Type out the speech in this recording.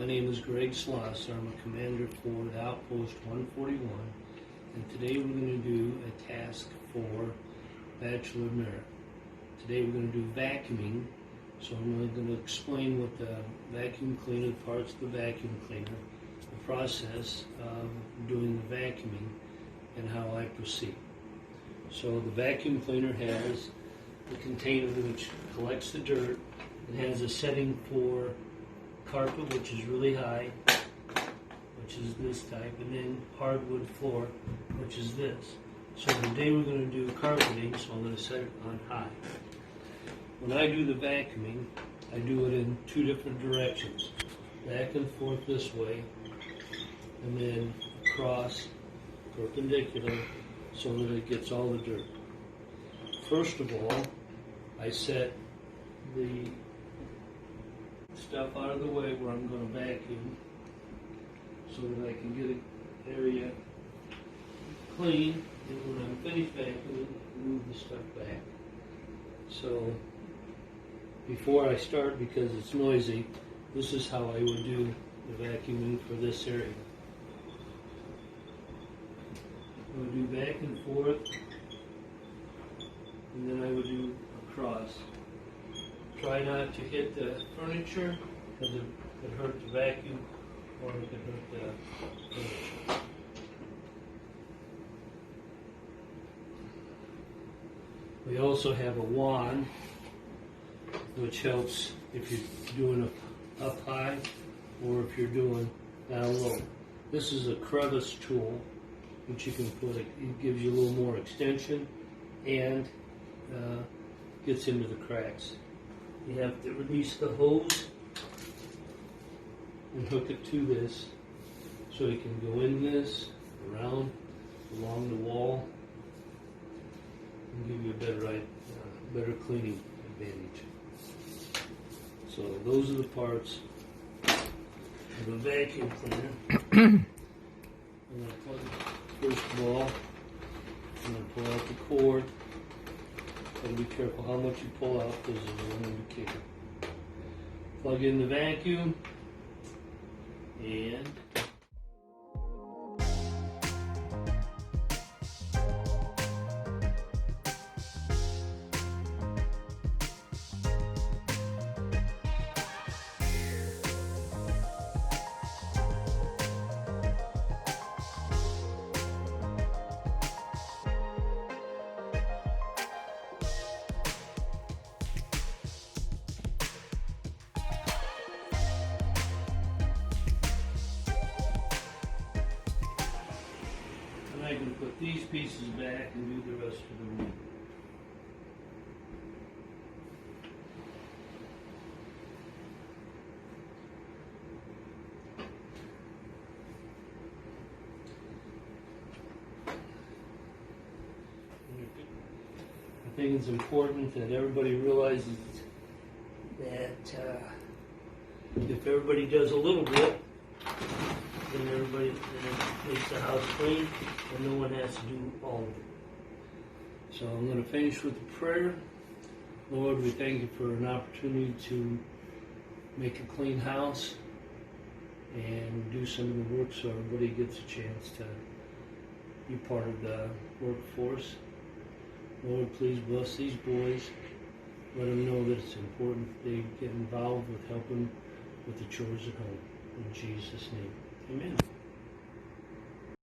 My name is Greg Schlosser. I'm a commander for the Outpost 141, and today we're going to do a task for Bachelor merit. Today we're going to do vacuuming, so I'm going to explain what the vacuum cleaner, parts of the vacuum cleaner, the process of doing the vacuuming, and how I proceed. So the vacuum cleaner has the container which collects the dirt. It has a setting for carpet, which is really high, which is this type, and then hardwood floor, which is this. So today we're going to do carpeting, so I'm going to set it on high. When I do the vacuuming, I do it in two different directions, back and forth this way, and then across, perpendicular, so that it gets all the dirt. First of all, I set the stuff out of the way where I'm going to vacuum so that I can get an area clean, and when I'm finished vacuuming, move the stuff back. So before I start, because it's noisy, this is how I would do the vacuuming for this area. I would do back and forth, and then I would do across. Try not to hit the furniture, because it could hurt the vacuum, or it could hurt the furniture. We also have a wand, which helps if you're doing up high, or if you're doing down low. This is a crevice tool, which you can put, it gives you a little more extension, and gets into the cracks. You have to release the hose and hook it to this, so you can go in this, around, along the wall, and give you a better cleaning advantage. So those are the parts of a vacuum cleaner. I'm going to plug it, first of all, I'm going to pull out the cord. And be careful how much you pull out, because there's an indicator. Plug in the vacuum, and I can put these pieces back and do the rest of the room. I think it's important that everybody realizes that if everybody does a little bit, then everybody makes the house clean, and no one has to do all of it. So I'm going to finish with a prayer. Lord, we thank you for an opportunity to make a clean house and do some of the work so everybody gets a chance to be part of the workforce. Lord, please bless these boys. Let them know that it's important they get involved with helping with the chores at home. In Jesus' name. Amen.